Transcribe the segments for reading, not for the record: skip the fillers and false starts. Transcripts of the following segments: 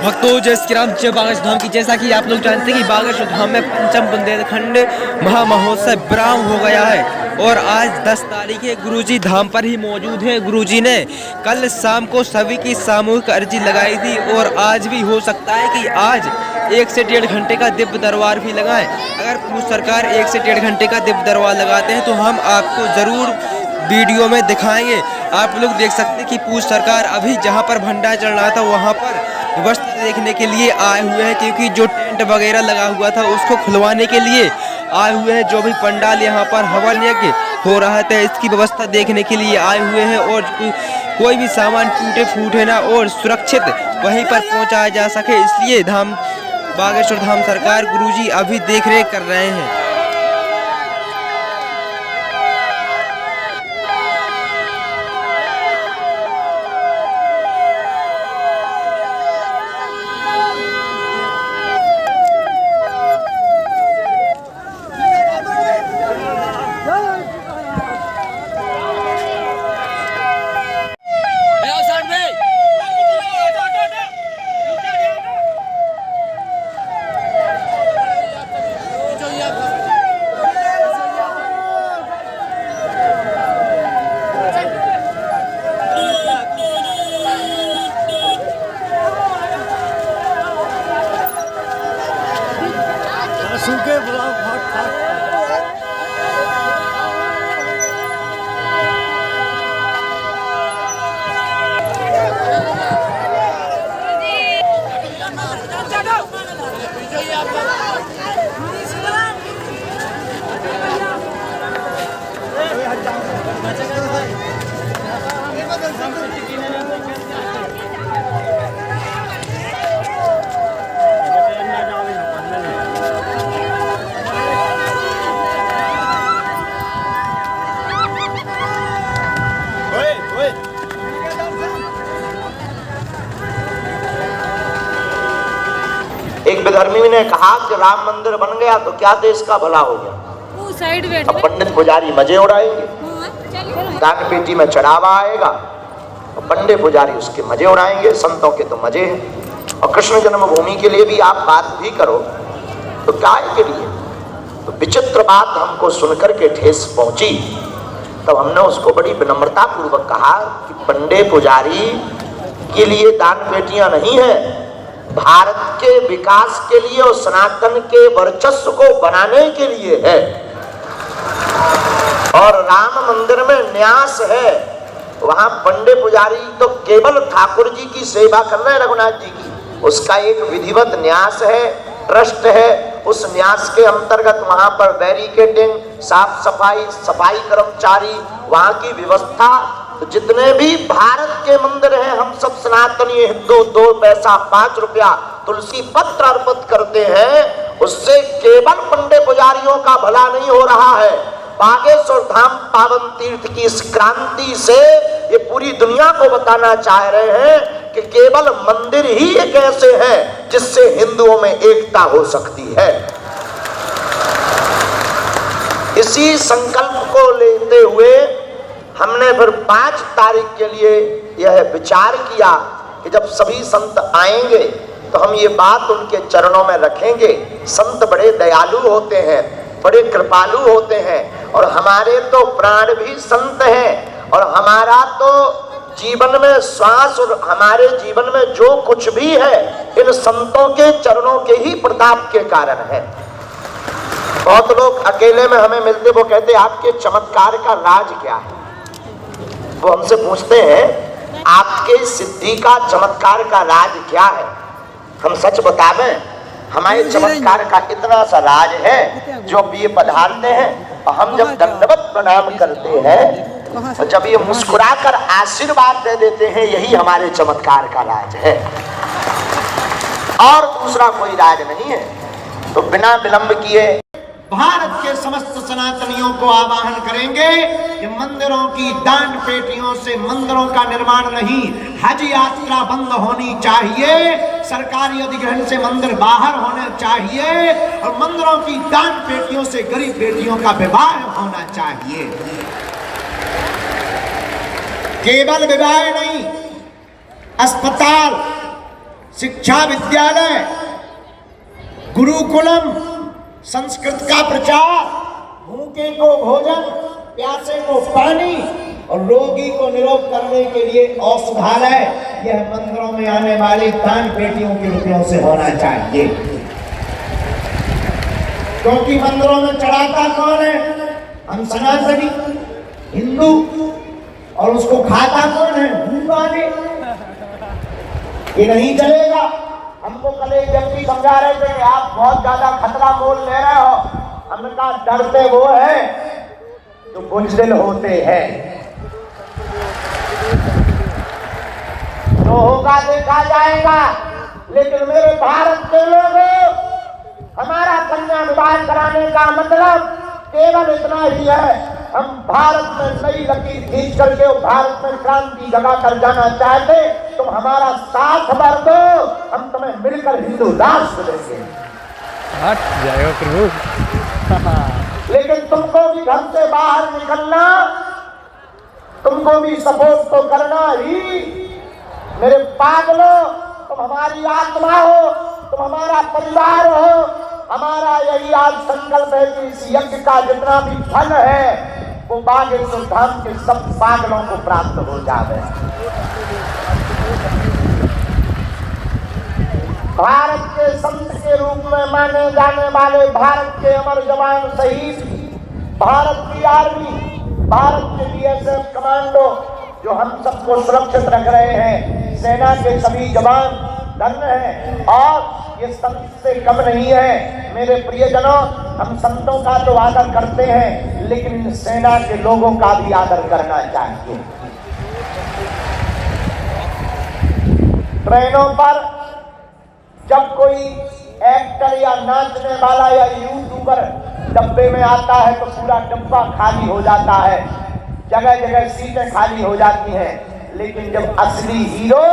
भक्तों जय श्री राम, जय बागेश्वर धाम की। जैसा कि आप लोग जानते हैं कि बागेश्वर धाम में पंचम बुंदेलखंड महामहोत्सव प्रारंभ हो गया है और आज 10 तारीख है। गुरुजी धाम पर ही मौजूद हैं। गुरुजी ने कल शाम को सभी की सामूहिक अर्जी लगाई थी और आज भी हो सकता है कि आज 1 से 1.5 घंटे का दिव्य दरबार भी लगाएं। अगर पूर्व सरकार 1 से 1.5 घंटे का दिव्य दरबार लगाते हैं तो हम आपको ज़रूर वीडियो में दिखाएंगे। आप लोग देख सकते हैं कि पूर्व सरकार अभी जहां पर भंडारा चल रहा था वहां पर व्यवस्था देखने के लिए आए हुए हैं, क्योंकि जो टेंट वगैरह लगा हुआ था उसको खुलवाने के लिए आए हुए हैं। जो भी पंडाल यहाँ पर हवन यज्ञ हो रहा था इसकी व्यवस्था देखने के लिए आए हुए हैं और कोई भी सामान टूटे फूटे ना और सुरक्षित वहीं पर पहुँचाया जा सके, इसलिए बागेश्वर धाम सरकार गुरुजी अभी देख रेख कर रहे हैं। सूखे ब्लॉक एक विधर्मी ने कहा कि राम मंदिर बन गया तो क्या देश का भला हो गया। अब पंडित पुजारी मजे उड़ाएंगे, दान पेटी में चढ़ावा आएगा और पंडित पुजारी उसके मजे उड़ाएंगे। संतों के तो मजे हैं। और कृष्ण जन्मभूमि के लिए भी आप बात भी करो तो काय के लिए। तो विचित्र बात हमको सुनकर के ठेस पहुंची, तब हमने उसको बड़ी विनम्रता पूर्वक कहा कि पंडित पुजारी के लिए दान पेटियां नहीं है, भारत के विकास के लिए और सनातन के वर्चस्व को बनाने के लिए है। और राम मंदिर में न्यास है, वहां पंडित पुजारी तो केवल ठाकुर जी की सेवा कर रहे हैं, रघुनाथ जी की। उसका एक विधिवत न्यास है, ट्रस्ट है। उस न्यास के अंतर्गत वहां पर बैरिकेडिंग, साफ सफाई, सफाई कर्मचारी, वहां की व्यवस्था। तो जितने भी भारत के मंदिर हैं हम सब सनातनी हिंदू 2 पैसा 5 रुपया तुलसी पत्र अर्पित करते हैं, उससे केवल पंडित पुजारियों का भला नहीं हो रहा है। बागेश्वर धाम पावन तीर्थ की इस क्रांति से ये पूरी दुनिया को बताना चाह रहे हैं कि केवल मंदिर ही एक ऐसे हैं जिससे हिंदुओं में एकता हो सकती है। इसी संकल्प को लेते हुए हमने फिर 5 तारीख के लिए यह विचार किया कि जब सभी संत आएंगे तो हम ये बात उनके चरणों में रखेंगे। संत बड़े दयालु होते हैं, बड़े कृपालु होते हैं और हमारे तो प्राण भी संत हैं। और हमारा तो जीवन में श्वास और हमारे जीवन में जो कुछ भी है इन संतों के चरणों के ही प्रताप के कारण है। बहुत लोग अकेले में हमें मिलते वो कहते आपके चमत्कार का राज क्या है। वो हमसे पूछते हैं आपके सिद्धि का चमत्कार का राज क्या है। हम सच बतावें, हमारे चमत्कार का इतना सा राज है जो अब ये पधारते हैं और हम जब दंडवत प्रणाम करते हैं और जब ये मुस्कुराकर आशीर्वाद दे देते हैं, यही हमारे चमत्कार का राज है और दूसरा कोई राज नहीं है। तो बिना विलंब किए भारत के समस्त सनातनियों को आह्वान करेंगे कि मंदिरों की दान पेटियों से मंदिरों का निर्माण नहीं, हज यात्रा बंद होनी चाहिए, सरकारी अधिग्रहण से मंदिर बाहर होने चाहिए और मंदिरों की दान पेटियों से गरीब बेटियों का विवाह होना चाहिए। केवल विवाह नहीं, अस्पताल, शिक्षा विद्यालय, गुरुकुलम, संस्कृत का प्रचार, भूखे को भोजन, प्यासे को पानी और रोगी को निरोग करने के लिए औषधालय, यह मंदिरों में आने वाली दान पेटियों के रुपयों से होना चाहिए। क्योंकि मंदिरों में चढ़ाता कौन है? हम सनातनी हिंदू, और उसको खाता कौन है? भूख वाले। ये नहीं चलेगा। हमको कल एक व्यक्ति समझा रहे थे कि आप बहुत ज्यादा खतरा मोल ले रहे हो। हमने कहा डरते वो है जो बुजदिल होते हैं। जो होगा देखा जाएगा। लेकिन मेरे भारत के लोगों, हमारा कन्या विवाह कराने का मतलब केवल इतना ही है, हम भारत में नई लकीर खींच करके भारत में क्रांति जगा कर जाना चाहते। तुम हमारा साथ भर दो, हम तुम्हें मिलकर हिंदू राष्ट्र देंगे। हट जाएगा प्रभु। लेकिन तुमको भी घर से बाहर निकलना, तुमको भी सपोर्ट तो करना ही। मेरे पागलों, तुम हमारी आत्मा हो, तुम हमारा परिवार हो। हमारा यही आज संकल्प है कि इस यज्ञ का जितना भी फल है वो बागेश्वर धाम के सब पागलों को प्राप्त हो जाए। भारत के संत के रूप में माने जाने वाले भारत के अमर जवान शहीद, भारत की आर्मी, भारत के बीएसएफ कमांडो जो हम सबको सुरक्षित रख रहे हैं, सेना के सभी जवान धन्य हैं। और ये संत से कम नहीं है। मेरे प्रियजनों, हम संतों का तो आदर करते हैं, लेकिन इन सेना के लोगों का भी आदर करना चाहिए। ट्रेनों पर जब कोई एक्टर या नाचने वाला या यूट्यूबर डब्बे में आता है तो पूरा डब्बा खाली हो जाता है, जगह जगह सीटें खाली हो जाती हैं। लेकिन जब असली हीरो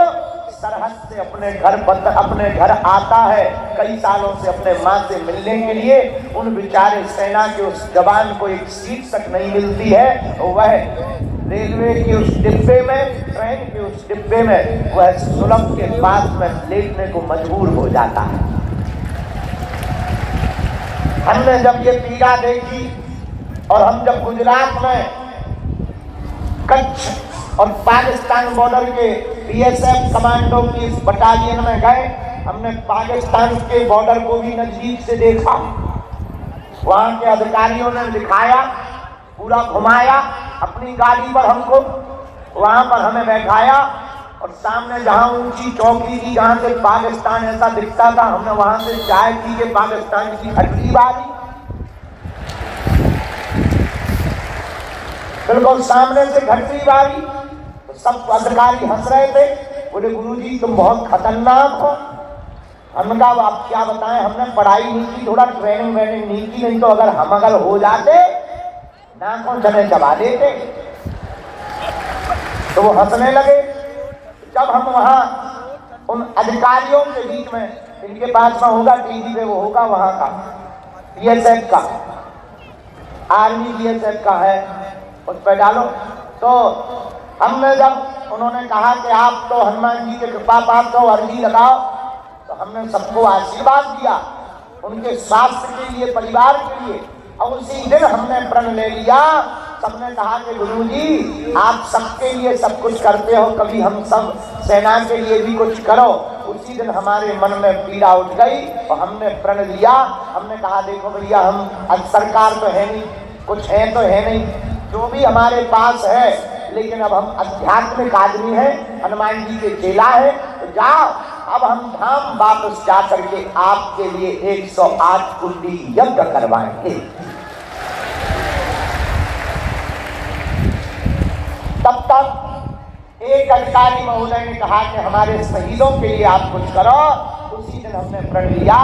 सरहद से अपने घर आता है, कई सालों से अपने माँ से मिलने के लिए, उन बेचारे सेना के उस जवान को एक सीट तक नहीं मिलती है, वह रेलवे के उस डिब्बे में, ट्रेन के उस डिब्बे में वह सुलभ के पास में लेटने को मजबूर हो जाता है। हमने जब ये पीड़ा देखी और हम जब गुजरात में कच्छ और पाकिस्तान बॉर्डर के बीएसएफ कमांडो की इस बटालियन में गए, हमने पाकिस्तान के बॉर्डर को भी नजदीक से देखा। वहां के अधिकारियों ने दिखाया, पूरा घुमाया अपनी गाड़ी पर हमको, वहां पर हमें बैठाया और सामने जहां ऊंची चौकी थी, जहां से पाकिस्तान ऐसा दिखता था, हमने वहां से चाय पी के पाकिस्तान की घंटी बारी, बिल्कुल सामने से घंटी बारी। तो सब अधिकारी हंस रहे थे, बोले गुरुजी तुम बहुत खतरनाक हो। हमने कहा आप क्या बताएं, हमने पढ़ाई नहीं की, थोड़ा ट्रेनिंग वेनिंग नहीं की, नहीं तो अगर हो जाते नाकों चने चबा देते। तो वो हंसने लगे। जब हम वहां उन अधिकारियों के बीच में, इनके पास में होगा टीवी पे, वो होगा वहां का बीएसएफ का, आर्मी बीएसएफ का है, उस पर डालो। तो हमने जब उन्होंने कहा कि आप तो हनुमान जी के कृपा पात्र हो, अर्जी लगाओ, तो हमने सबको आशीर्वाद दिया उनके स्वास्थ्य के लिए, परिवार के लिए। और उसी दिन हमने प्रण ले लिया। सबने कहा कि गुरुजी आप सबके लिए सब कुछ करते हो, कभी हम सब सेना के लिए भी कुछ करो। उसी दिन हमारे मन में पीड़ा उठ गई और हमने प्रण लिया। हमने कहा देखो भैया, हम आज सरकार तो है नहीं, कुछ है तो है नहीं, जो भी हमारे पास है, लेकिन अब हम आध्यात्मिक आदमी हैं, हनुमान जी के चेला है, तो जाओ अब हम धाम वापस जा करके आपके लिए 108 कुंडी यज्ञ करवाएंगे। तब तक एक अधिकारी महोदय ने कहा कि हमारे शहीदों के लिए आप कुछ करो। उसी दिन हमने प्रण लिया,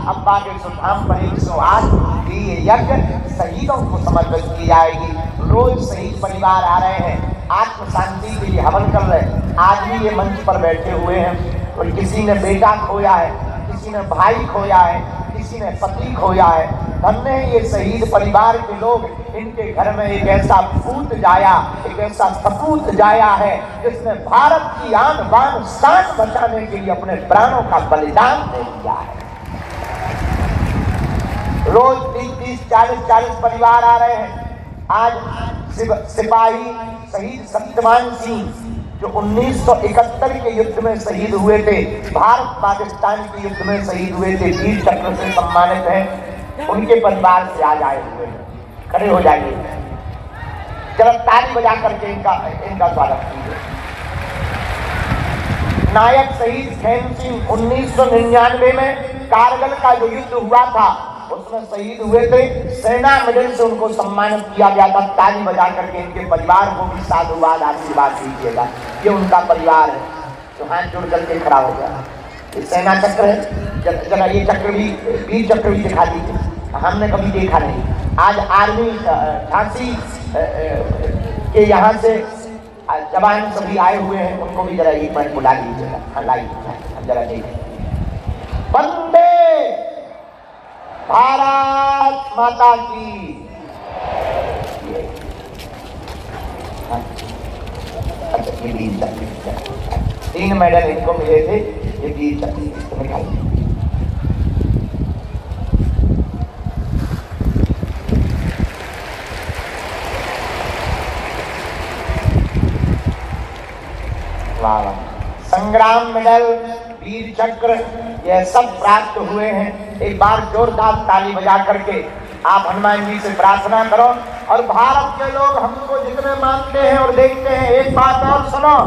अब बागेश्वर धाम पर 108 कुंडी यज्ञ शहीदों को समर्पित की जाएगी। रोज शहीद परिवार आ रहे हैं, आत्म शांति के लिए हवन कर रहे हैं। आज भी ये मंच पर बैठे हुए हैं और किसी ने बेटा खोया है, किसी ने भाई खोया है, किसी ने पति खोया है, धन्य है ये शहीद परिवार के लोग, इनके घर में एक ऐसा पूत जाया, एक ऐसा सपूत जाया है जिसने भारत की आन बान शान बचाने के लिए अपने प्राणों का बलिदान दे दिया है। रोज 30-30, 40-40 परिवार आ रहे हैं। आज सिपाही शहीद सत्यवान सिंह जो 1971 के युद्ध में शहीद हुए थे, भारत पाकिस्तान के युद्ध में शहीद हुए थे, वीर चक्र से सम्मानित हैं। उनके परिवार से आज आए हुए हैं, खड़े हो जाइए, चलो ताली बजा करके इनका स्वागत कीजिए। नायक शहीद खैम सिंह 1999 में कारगिल का जो युद्ध हुआ था उसमें शहीद हुए थे। सेना मेडल से उनको सम्मानित किया गया था। ताली बजा करके इनके परिवार को भी साधुवाद आशीर्वाद दीजिएगा। ये उनका परिवार है जो हाथ जोड़ करके खड़ा हो गया। ये सेना चक्र है, जरा ये चक्र भी, वीर चक्र भी दिखा दीजिए, हमने कभी देखा नहीं। आज आर्मी झांसी के यहाँ से जवान सभी आए हुए हैं, उनको भी जरा एक मिनट बुला लीजिएगा। लाइए जरा देखिए। वंदे भारत माता की। अच्छा, ये वीर चक्र 3 मेडल इनको मिले थे। ये वीर चक्र दिखाइए। संग्राम मेडल, वीर चक्र, यह सब प्राप्त हुए हैं। एक बार जोरदार ताली बजा करके आप हनुमान जी से प्रार्थना करो। और भारत के लोग हमको जितने मानते हैं और देखते हैं, एक बात और सुनो,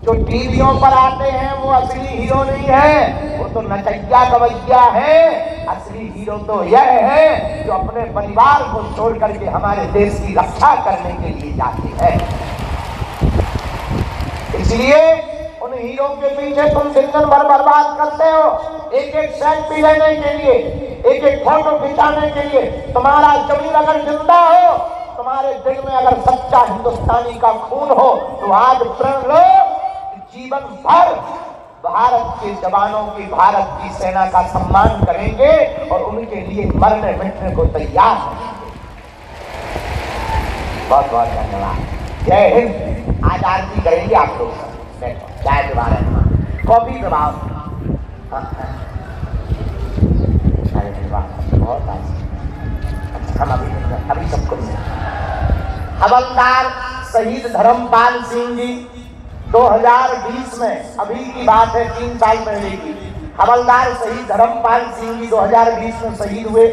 जो टीवियों पर आते हैं वो असली हीरो नहीं है, वो तो नचैया गवैया है। असली हीरो तो यह है जो अपने परिवार को छोड़ करके हमारे देश की रक्षा करने के लिए जाते हैं। इसलिए उन हीरो के पीछे तुम दिन भर बर्बाद करते हो, एक सेल्फी लेने के लिए, एक फोटो खिंचाने के लिए। तुम्हारा जमीन अगर जिंदा हो, तुम्हारे दिल में अगर सच्चा हिंदुस्तानी का खून हो, तो आज प्रण लो, जीवन भर भारत के जवानों की, भारत की सेना का सम्मान करेंगे और उनके लिए मरने मिटने को तैयार हैं। बहुत बहुत धन्यवाद। जय हिंद। आज आरती करेंगे आप लोग। चाय के बारे में कॉफी दबाओ। बहुत हम अभी सबको हवलदार शहीद धर्मपाल सिंह जी 2020 में, अभी की बात है 3 साल पहले की, हवलदार शहीद धर्मपाल सिंह जी 2020 में शहीद हुए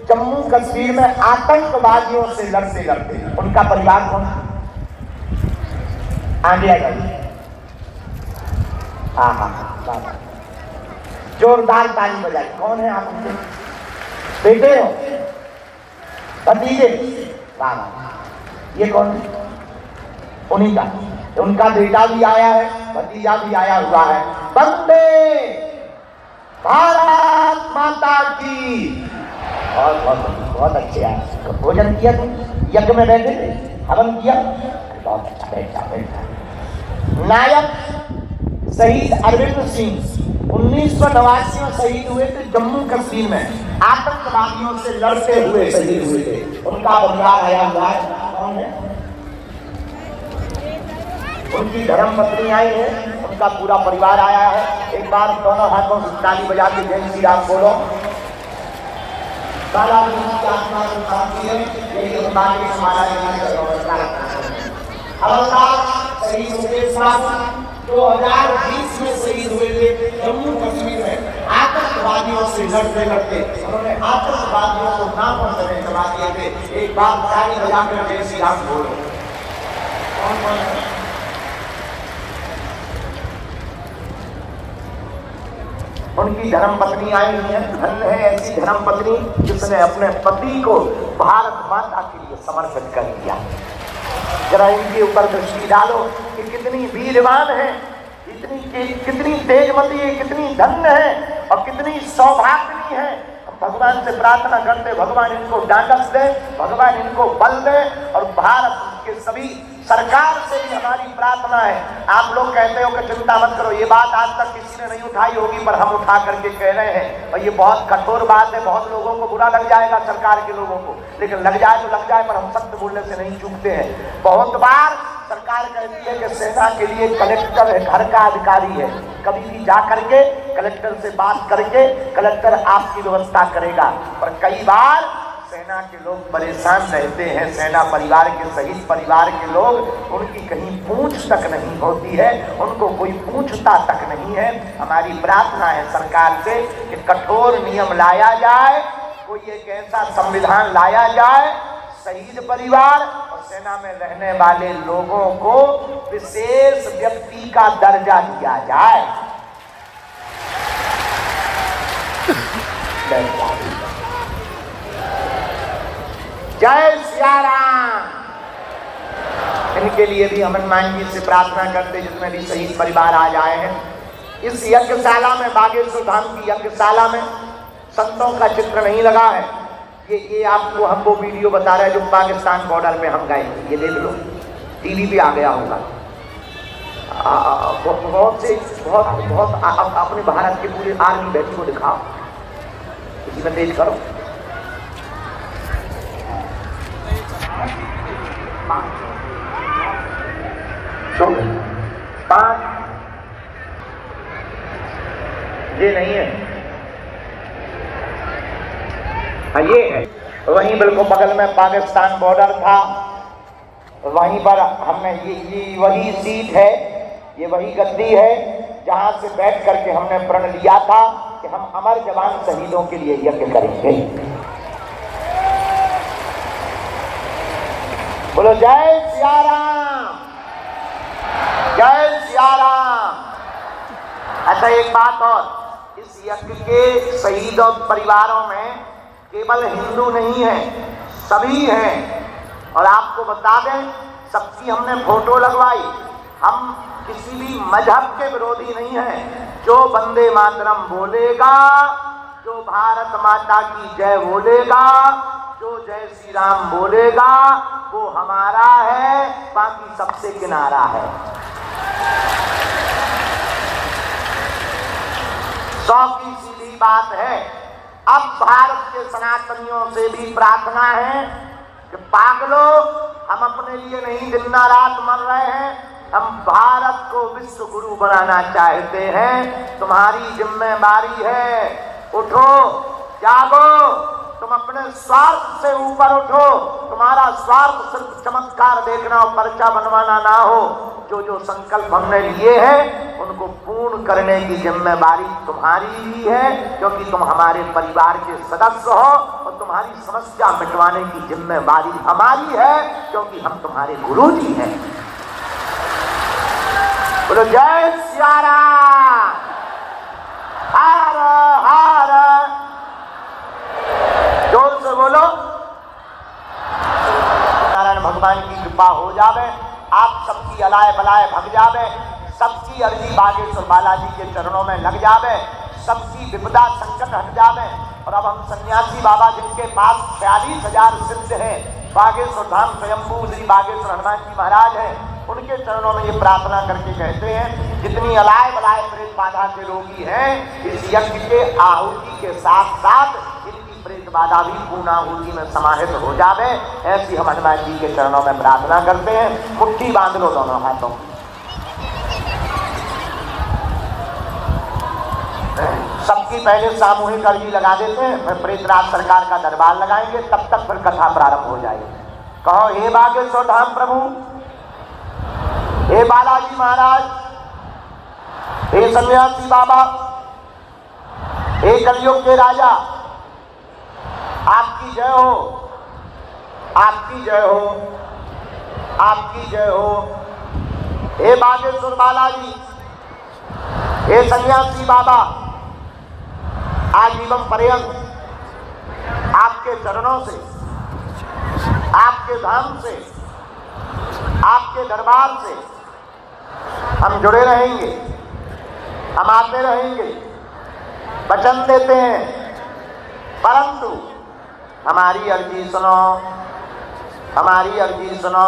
जम्मू कश्मीर में आतंकवादियों से लड़ते लड़ते। उनका परिवार कौन? आंडिया गई। हाँ, जोरदार ताली बजाई। कौन है आप उनके बेटे हो, भतीजे? ये कौन है? उन्हीं का, उनका बेटा भी आया है, भतीजा भी आया हुआ है। वंदे भारत माता की। बहुत बहुत बहुत अच्छे आए। भोजन किया तुम? यज्ञ में बैठे थे, हवन किया? बहुत अच्छा। बैठा। नायक शहीद अरविंद सिंह 1989 में शहीद हुए थे जम्मू कश्मीर में, आतंकवादियों से लड़ते हुए शहीद हुए थे। उनका परिवार आया हुआ है। कौन है? उनकी धर्मपत्नी आई है, उनका पूरा परिवार आया है। एक बार दोनों हाथों से ताली बजा के जय श्री राम बोलो। शहीद हुए 2020 में शहीद हुए थे जम्मू कश्मीर में, आतंकवादियों से लड़ते लड़ते उन्होंने आतंकवादियों को नामों से चला दिए थे। एक बार ताली बजाकर जय श्री राम बोलो। उनकी धर्मपत्नी आई हुई है। धन्य है ऐसी धर्मपत्नी जिसने अपने पति को भारत माता के लिए समर्पित कर दिया। जरा इनके ऊपर दृष्टि डालो कि कितनी वीरवान है, कितनी तेजमती है, कितनी धन्य है और कितनी सौभाग्यनी है। भगवान से प्रार्थना करते, भगवान इनको ढांढस दे, भगवान इनको बल दे और भारत के सभी सरकार से भी हमारी प्रार्थना है। आप लोग कहते हो कि चिंता मत करो, ये बात आज तक किसी ने नहीं उठाई होगी, पर हम उठा करके कह रहे हैं। और ये बहुत कठोर बात है, बहुत लोगों को बुरा लग जाएगा, सरकार के लोगों को, लेकिन लग जाए तो लग जाए, पर हम सत्य बोलने से नहीं चूकते हैं। बहुत बार सरकार कहती है कि सेना के लिए कलेक्टर घर का अधिकारी है, कभी भी जा करके कलेक्टर से बात करके कलेक्टर आपकी व्यवस्था करेगा। पर कई बार सेना के लोग परेशान रहते हैं, सेना परिवार के शहीद परिवार के लोग, उनकी कहीं पूछ तक नहीं होती है, उनको कोई पूछता तक नहीं है। हमारी प्रार्थना है सरकार से कि कठोर नियम लाया जाए, कोई एक ऐसा संविधान लाया जाए, शहीद परिवार और सेना में रहने वाले लोगों को विशेष व्यक्ति का दर्जा दिया जाए। जय सिया राम। इनके लिए भी हम हनुमान जी से प्रार्थना करते, जितने भी शहीद परिवार आज आए हैं। इस यज्ञशाला में, बागेश्वर धाम की यज्ञशाला में संतों का चित्र नहीं लगा है। ये आपको हमको वीडियो बता रहा है जो पाकिस्तान बॉर्डर पे हम गए, ये देख लो, टीवी पे आ गया होगा। बहुत अपने भारत के पूरे आर्मी बैठी को दिखाओ, इसी में तेज करो। पांच, ये नहीं है, हाँ ये है। वहीं बिल्कुल बगल में पाकिस्तान बॉर्डर था, वहीं पर हमने ये वही सीट है, ये वही गद्दी है जहां से बैठ करके हमने प्रण लिया था कि हम अमर जवान शहीदों के लिए यज्ञ करेंगे। बोलो जय सिया राम, जय सिया राम। अच्छा एक बात और, इस यज्ञ के शहीदों परिवारों में केवल हिंदू नहीं है, सभी हैं। और आपको बता दें, सबकी हमने फोटो लगवाई। हम किसी भी मजहब के विरोधी नहीं हैं। जो वंदे मातरम बोलेगा, जो भारत माता की जय बोलेगा, जो जय श्री राम बोलेगा, वो हमारा है, बाकी सबसे किनारा है। 100 की सीधी बात है। अब भारत के सनातनियों से भी प्रार्थना है कि पागलो, हम अपने लिए नहीं दिन रात मर रहे हैं, हम भारत को विश्व गुरु बनाना चाहते हैं। तुम्हारी जिम्मेदारी है, उठो, जागो, तुम अपने स्वार्थ से ऊपर उठो। तुम्हारा स्वार्थ सिर्फ चमत्कार देखना और पर्चा बनवाना ना हो। जो जो संकल्प हमने लिए हैं उनको पूर्ण करने की जिम्मेदारी तुम्हारी ही है, क्योंकि तुम हमारे परिवार के सदस्य हो, और तुम्हारी समस्या मिटवाने की जिम्मेदारी हमारी है, क्योंकि हम तुम्हारे गुरु जी हैं। बोलो जय सिया राम, हर हर, जोर से बोलो। नारायण भगवान की कृपा हो जावे, आप सबकी अलाय बलाय भग जावे, सबकी अर्जी बागेश्वर बालाजी के चरणों में लग जावे, सबकी विपदा संकट हट जावे। और अब हम सन्यासी बाबा जिनके पास 46,000 सिद्ध हैं, बागेश्वर धाम स्वयंभू श्री बागेश्वर हनुमान जी महाराज हैं, उनके चरणों में ये प्रार्थना करके कहते हैं, जितनी अलाय बलाय प्रेत बाधा के रोगी हैं, इस यज्ञ के आहुति के साथ साथ इनकी प्रेत बाधा भी पूर्णाहुति में समाहित हो जावे। ऐसी हम हनुमान जी के चरणों में प्रार्थना करते हैं। मुट्ठी बांध लो दोनों हाथों। सबकी पहले सामूहिक अर्जी लगा देते हैं, फिर प्रेतराज सरकार का दरबार लगाएंगे, तब तक फिर कथा प्रारंभ हो जाएगी। कहो, हे बागेश्वर धाम प्रभु, हे बालाजी महाराज, हे सन्यासी बाबा, हे कलयुग के राजा, आपकी जय हो, आपकी जय हो, आपकी जय हो। हे बागेश्वर बालाजी, हे सन्यासी बाबा, आजीवन पर्यंत आपके चरणों से, आपके धाम से, आपके दरबार से हम जुड़े रहेंगे, हम आते रहेंगे, वचन देते हैं। परंतु हमारी अर्जी सुनो, हमारी अर्जी सुनो,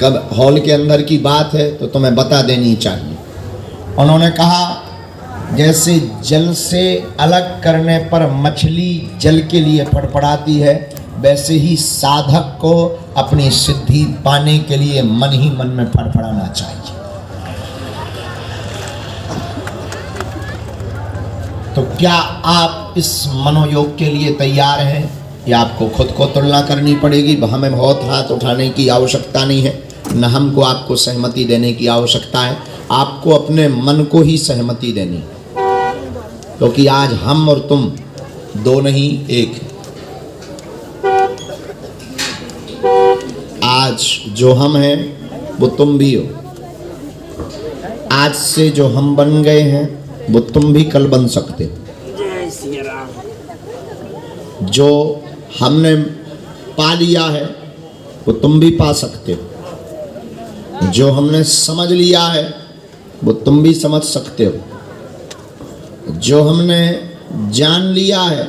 कब हॉल के अंदर की बात है तो तुम्हें बता देनी चाहिए। उन्होंने कहा जैसे जल से अलग करने पर मछली जल के लिए फड़फड़ाती है, वैसे ही साधक को अपनी सिद्धि पाने के लिए मन ही मन में फड़फड़ाना चाहिए। तो क्या आप इस मनोयोग के लिए तैयार हैं या आपको खुद को तुलना करनी पड़ेगी? हमें बहुत हाथ उठाने की आवश्यकता नहीं है, न हमको आपको सहमति देने की आवश्यकता है। आपको अपने मन को ही सहमति देनी, क्योंकि आज हम और तुम दो नहीं एक। आज जो हम हैं वो तुम भी हो। आज से जो हम बन गए हैं वो तुम भी कल बन सकते हो। जो हमने पा लिया है वो तुम भी पा सकते हो। जो हमने समझ लिया है वो तुम भी समझ सकते हो। जो हमने जान लिया है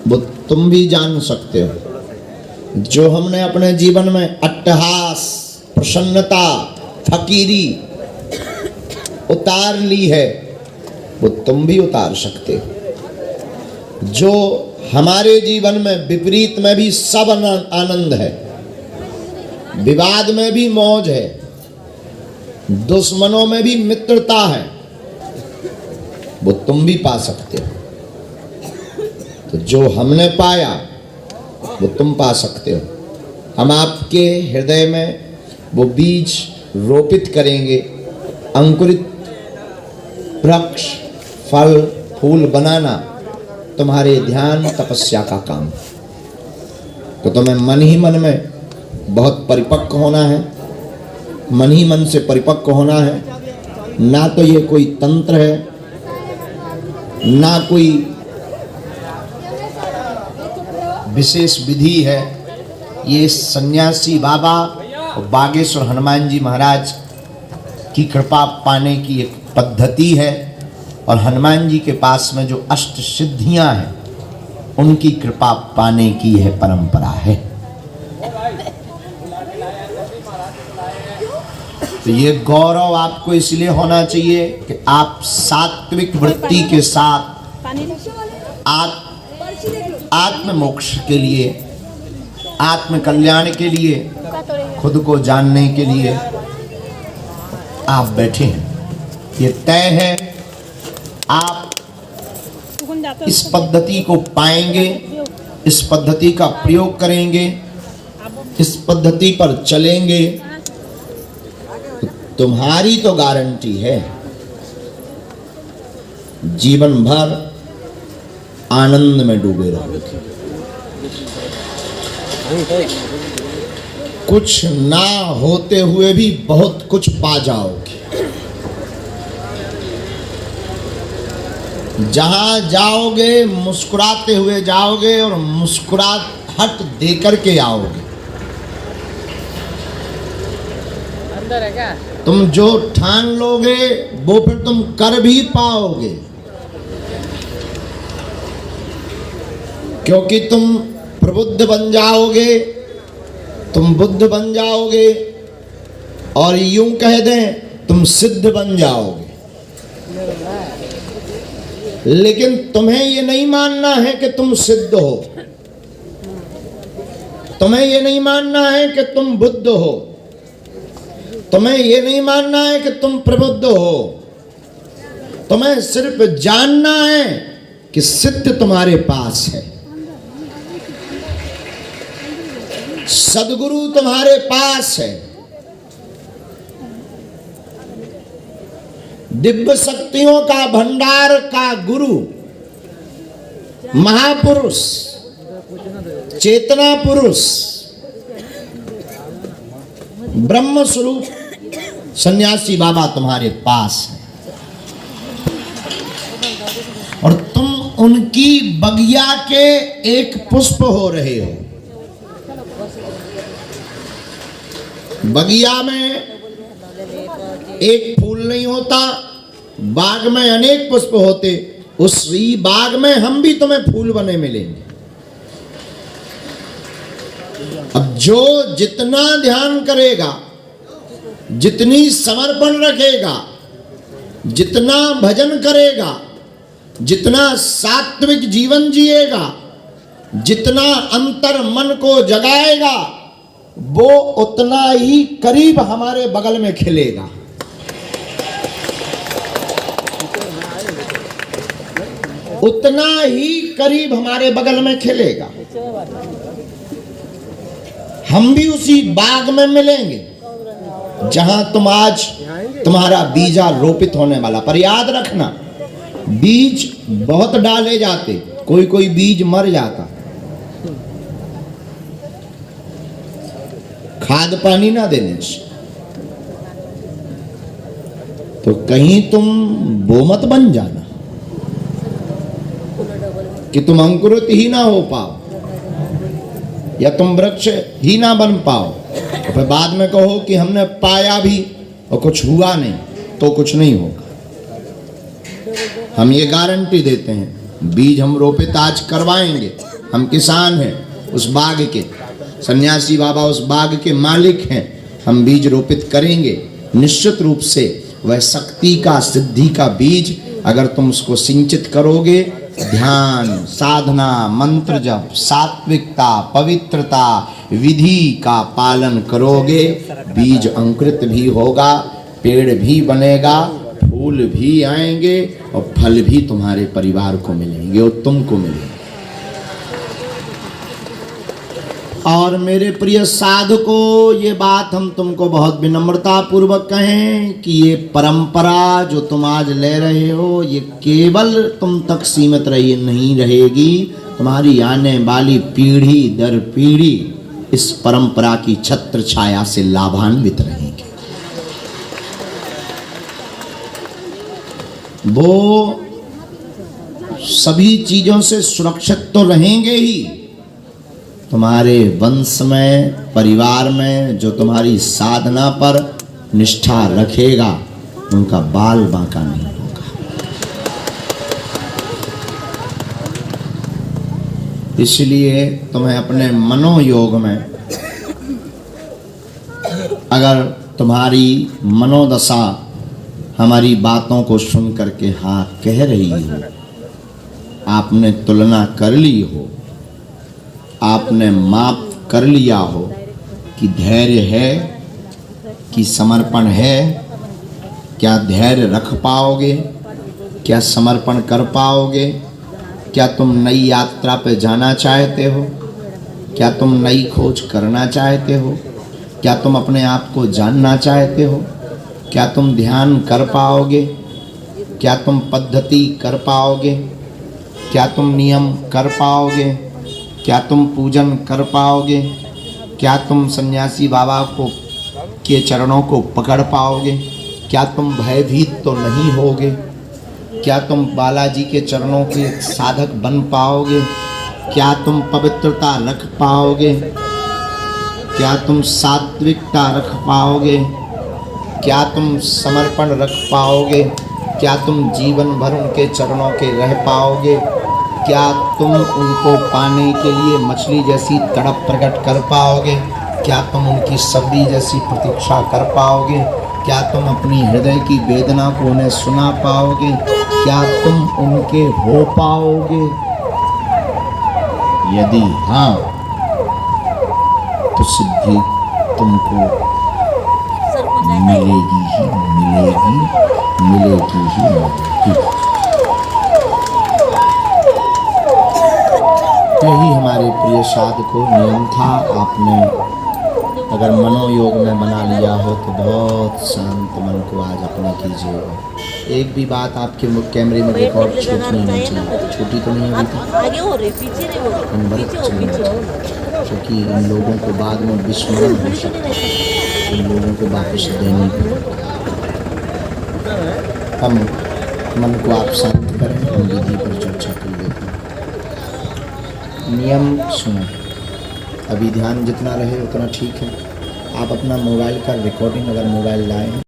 वो तुम भी जान सकते हो। जो हमने अपने जीवन में अट्टहास, प्रसन्नता, फकीरी उतार ली है वो तुम भी उतार सकते हो। जो हमारे जीवन में विपरीत में भी सब आनंद है, विवाद में भी मौज है, दुश्मनों में भी मित्रता है, वो तुम भी पा सकते हो। तो जो हमने पाया वो तुम पा सकते हो। हम आपके हृदय में वो बीज रोपित करेंगे, अंकुरित वृक्ष फल फूल बनाना तुम्हारे ध्यान तपस्या का काम। तो तुम्हें मन ही मन में बहुत परिपक्व होना है, मन ही मन से परिपक्व होना है। ना तो ये कोई तंत्र है, ना कोई विशेष विधि है। ये सन्यासी बाबा और बागेश्वर हनुमान जी महाराज की कृपा पाने की एक पद्धति है, और हनुमान जी के पास में जो अष्ट सिद्धियां हैं उनकी कृपा पाने की यह परंपरा है। तो ये गौरव आपको इसलिए होना चाहिए कि आप सात्विक वृत्ति के साथ आत्म मोक्ष के लिए, आत्म कल्याण के लिए, खुद को जानने के लिए आप बैठे हैं। ये तय है आप इस पद्धति को पाएंगे, इस पद्धति का प्रयोग करेंगे, इस पद्धति पर चलेंगे तो तुम्हारी तो गारंटी है जीवन भर आनंद में डूबे रहोगे। कुछ ना होते हुए भी बहुत कुछ पा जाओगे। जहां जाओगे मुस्कुराते हुए जाओगे और मुस्कुराहट दे करके आओगे। अंदर है क्या? तुम जो ठान लोगे वो फिर तुम कर भी पाओगे, क्योंकि तुम प्रबुद्ध बन जाओगे, तुम बुद्ध बन जाओगे, और यूं कह दें तुम सिद्ध बन जाओगे। लेकिन तुम्हें ये नहीं मानना है कि तुम सिद्ध हो, तुम्हें ये नहीं मानना है कि तुम बुद्ध हो, तुम्हें ये नहीं मानना है कि तुम प्रबुद्ध हो। तुम्हें सिर्फ जानना है कि सिद्ध तुम्हारे पास है, सद्गुरु तुम्हारे पास है, दिव्य शक्तियों का भंडार का गुरु, महापुरुष, चेतना पुरुष, ब्रह्म स्वरूप सन्यासी बाबा तुम्हारे पास है, और तुम उनकी बगिया के एक पुष्प हो रहे हो। बगिया में एक फूल नहीं होता, बाग में अनेक पुष्प होते। उसी बाग में हम भी तुम्हें फूल बने मिलेंगे। अब जो जितना ध्यान करेगा जितनी समर्पण रखेगा, जितना भजन करेगा, जितना सात्विक जीवन जिएगा, जितना अंतर मन को जगाएगा, वो उतना ही करीब हमारे बगल में खिलेगा। उतना ही करीब हमारे बगल में खिलेगा। हम भी उसी बाग में मिलेंगे जहां तुम आज तुम्हारा बीजा रोपित होने वाला। पर याद रखना, बीज बहुत डाले जाते, कोई कोई बीज मर जाता, खाद पानी ना देने से। तो कहीं तुम बोमत बन जाना कि तुम अंकुरित ही ना हो पाओ, या तुम वृक्ष ही ना बन पाओ, और फिर बाद में कहो कि हमने पाया भी और कुछ हुआ नहीं, तो कुछ नहीं होगा। हम ये गारंटी देते हैं, बीज हम रोपित आज करवाएंगे। हम किसान हैं उस बाग के, सन्यासी बाबा उस बाग के मालिक हैं। हम बीज रोपित करेंगे निश्चित रूप से। वह शक्ति का, सिद्धि का बीज अगर तुम उसको सिंचित करोगे, ध्यान, साधना, मंत्र जप, सात्विकता, पवित्रता, विधि का पालन करोगे, बीज अंकुरित भी होगा, पेड़ भी बनेगा, फूल भी आएंगे और फल भी तुम्हारे परिवार को मिलेंगे और तुमको मिलेंगे। और मेरे प्रिय साधको, ये बात हम तुमको बहुत विनम्रता पूर्वक कहें कि ये परंपरा जो तुम आज ले रहे हो, ये केवल तुम तक सीमित रही नहीं रहेगी। तुम्हारी आने वाली पीढ़ी दर पीढ़ी इस परंपरा की छत्र छाया से लाभान्वित रहेंगे। वो सभी चीजों से सुरक्षित तो रहेंगे ही। तुम्हारे वंश में, परिवार में जो तुम्हारी साधना पर निष्ठा रखेगा, उनका बाल बांका नहीं होगा। इसलिए तुम्हें अपने मनोयोग में, अगर तुम्हारी मनोदशा हमारी बातों को सुन करके हाँ कह रही हो, आपने तुलना कर ली हो, आपने माप कर लिया हो कि धैर्य है कि समर्पण है, क्या धैर्य रख पाओगे, क्या समर्पण कर पाओगे, क्या तुम नई यात्रा पे जाना चाहते हो, क्या तुम नई खोज करना चाहते हो, क्या तुम अपने आप को जानना चाहते हो, क्या तुम ध्यान कर पाओगे, क्या तुम पद्धति कर पाओगे, क्या तुम नियम कर पाओगे, क्या तुम पूजन कर पाओगे, क्या तुम सन्यासी बाबा को के चरणों को पकड़ पाओगे, क्या तुम भयभीत तो नहीं होगे, क्या तुम बालाजी के चरणों के साधक बन पाओगे, क्या तुम पवित्रता रख पाओगे, क्या तुम सात्विकता रख पाओगे, क्या तुम समर्पण रख पाओगे, क्या तुम जीवन भर उनके चरणों के रह पाओगे, क्या तुम उनको पाने के लिए मछली जैसी तड़प प्रकट कर पाओगे, क्या तुम उनकी सब्जी जैसी प्रतीक्षा कर पाओगे, क्या तुम अपनी हृदय की वेदना को उन्हें सुना पाओगे, क्या तुम उनके हो पाओगे? यदि हाँ, तो सिद्धि तुमको मिलेगी ही मिलेगी, मिलेगी ही मिलेगी। यही हमारे प्रिय साधकों नियम था। आपने अगर मनोयोग में बना लिया हो तो बहुत शांत मन को आज अपना कीजिएगा। एक भी बात आपके कैमरे में रिकॉर्ड छूटनी नहीं चाहिए। छूटी तो नहीं हुई थी, अनवरत चलना चाहिए, क्योंकि इन लोगों को बाद में विस्मरण हो सकता है, इन लोगों को वापस देनी पड़ेगी। हम मन को आप शांत करें, हम विधि पर चर्चा कर लेते हैं। नियम सुनो, अभी ध्यान जितना रहे उतना ठीक है। आप अपना मोबाइल का रिकॉर्डिंग अगर मोबाइल लाएं